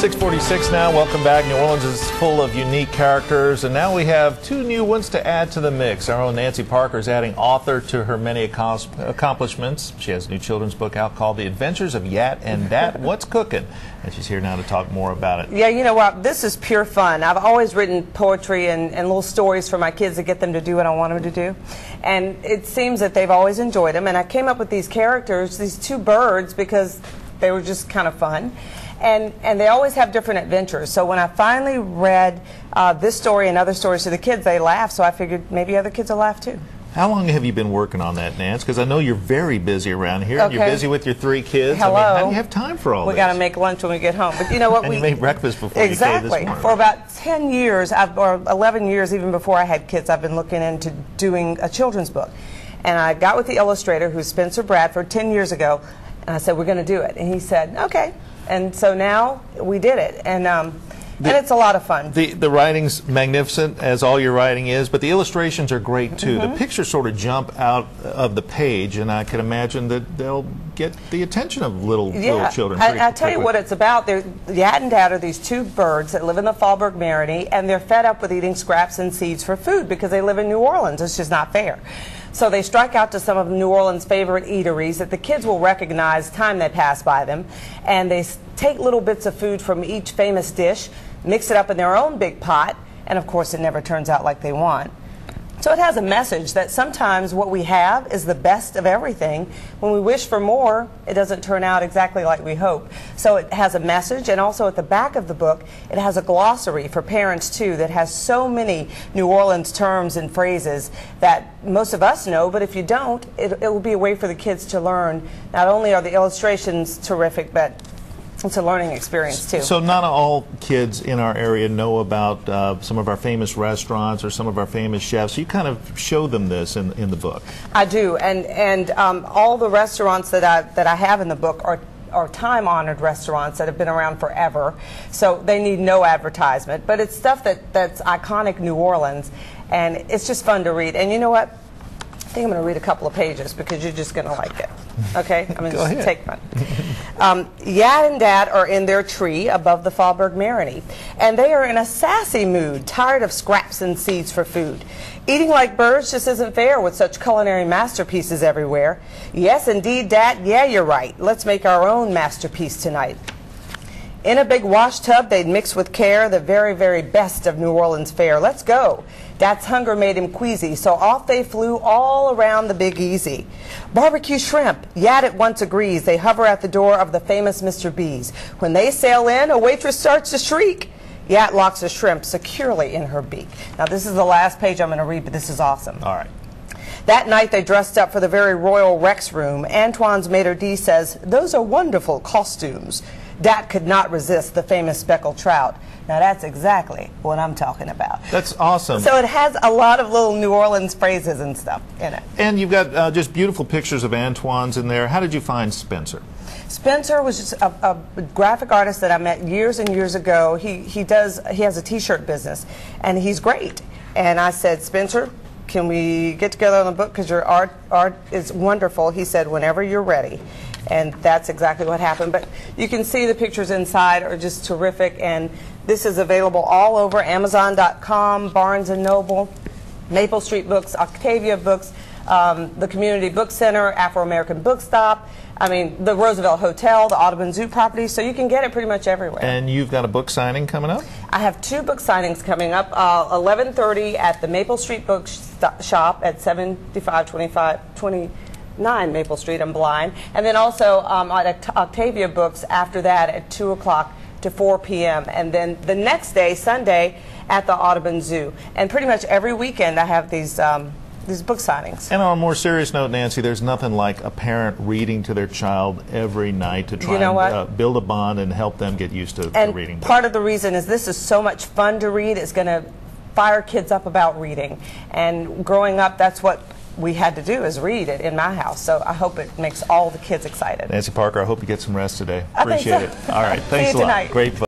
6:46 now. Welcome back. New Orleans is full of unique characters, and now we have two new ones to add to the mix. Our own Nancy Parker is adding author to her many accomplishments. She has a new children's book out called The Adventures of Yat and Dat. What's Cooking? And she's here now to talk more about it. Yeah, you know what? This is pure fun. I've always written poetry and little stories for my kids to get them to do what I want them to do. And it seems that they've always enjoyed them. And I came up with these characters, these two birds, because they were just kind of fun. And they always have different adventures. So when I finally read this story and other stories to the kids, they laughed. So I figured maybe other kids will laugh too. How long have you been working on that, Nance? Because I know you're very busy around here. Okay. You're busy with your three kids. Hello. I mean, how do you have time for all this? We got to make lunch when we get home. But you know what? And you made breakfast before exactly. you came this morning. For about 10 years, or 11 years, even before I had kids, I've been looking into doing a children's book. And I got with the illustrator, who's Spencer Bradford, 10 years ago, and I said, we're going to do it. And he said, okay. And so now we did it, and it's a lot of fun. The writing's magnificent, as all your writing is, but the illustrations are great too. The pictures sort of jump out of the page, and I can imagine that they'll get the attention of little children. I tell you what it's about. Yat and Dat are these two birds that live in the Faubourg Marigny, and they're fed up with eating scraps and seeds for food because they live in New Orleans. It's just not fair. So they strike out to some of New Orleans' favorite eateries that the kids will recognize time they pass by them, and they take little bits of food from each famous dish, mix it up in their own big pot, and of course it never turns out like they want. So it has a message that sometimes what we have is the best of everything. When we wish for more, it doesn't turn out exactly like we hope. So it has a message, and also at the back of the book, it has a glossary for parents too that has so many New Orleans terms and phrases that most of us know, but if you don't, it will be a way for the kids to learn. Not only are the illustrations terrific, but it's a learning experience too. So not all kids in our area know about some of our famous restaurants or some of our famous chefs. You kind of show them this in the book. I do, and all the restaurants that I have in the book are time-honored restaurants that have been around forever, so they need no advertisement. But it's stuff that's iconic New Orleans, and it's just fun to read. And you know what? I think I'm going to read a couple of pages because you're just going to like it. Okay? I'm going to just take one. Yat and Dat are in their tree above the Faubourg Marigny, and they are in a sassy mood, tired of scraps and seeds for food. Eating like birds just isn't fair with such culinary masterpieces everywhere. Yes, indeed, Dat, yeah, you're right. Let's make our own masterpiece tonight. In a big wash tub, they'd mix with care the very, very best of New Orleans fare. Let's go. Dat's hunger made him queasy, so off they flew all around the Big Easy. Barbecue shrimp. Yat at once agrees. They hover at the door of the famous Mr. B's. When they sail in, a waitress starts to shriek. Yat locks a shrimp securely in her beak. Now, this is the last page I'm going to read, but this is awesome. All right. That night they dressed up for the very royal Rex room. Antoine's maitre d' says, those are wonderful costumes. Dat could not resist the famous speckled trout. Now that's exactly what I'm talking about. That's awesome. So it has a lot of little New Orleans phrases and stuff in it. And you've got just beautiful pictures of Antoine's in there. How did you find Spencer? Spencer was just a graphic artist that I met years and years ago. He has a t-shirt business, and he's great. And I said, Spencer, can we get together on the book because your art is wonderful? He said, whenever you're ready. And that's exactly what happened. But you can see the pictures inside are just terrific, and this is available all over Amazon.com, Barnes & Noble, Maple Street Books, Octavia Books, the Community Book Center, Afro-American Book Stop, I mean, the Roosevelt Hotel, the Audubon Zoo property, so you can get it pretty much everywhere. And you've got a book signing coming up? I have two book signings coming up, 11:30 at the Maple Street Book Shop at 7529 Maple Street, I'm blind, and then also at Octavia Books after that at 2 o'clock to 4 p.m. and then the next day, Sunday, at the Audubon Zoo. And pretty much every weekend I have these book signings. And on a more serious note, Nancy, there's nothing like a parent reading to their child every night to try and build a bond and help them get used to reading. And part of the reason is this is so much fun to read. It's going to fire kids up about reading. And growing up, that's what we had to do, is read it in my house. So I hope it makes all the kids excited. Nancy Parker, I hope you get some rest today. Appreciate it. All right. Thanks a lot. Tonight. Great fun.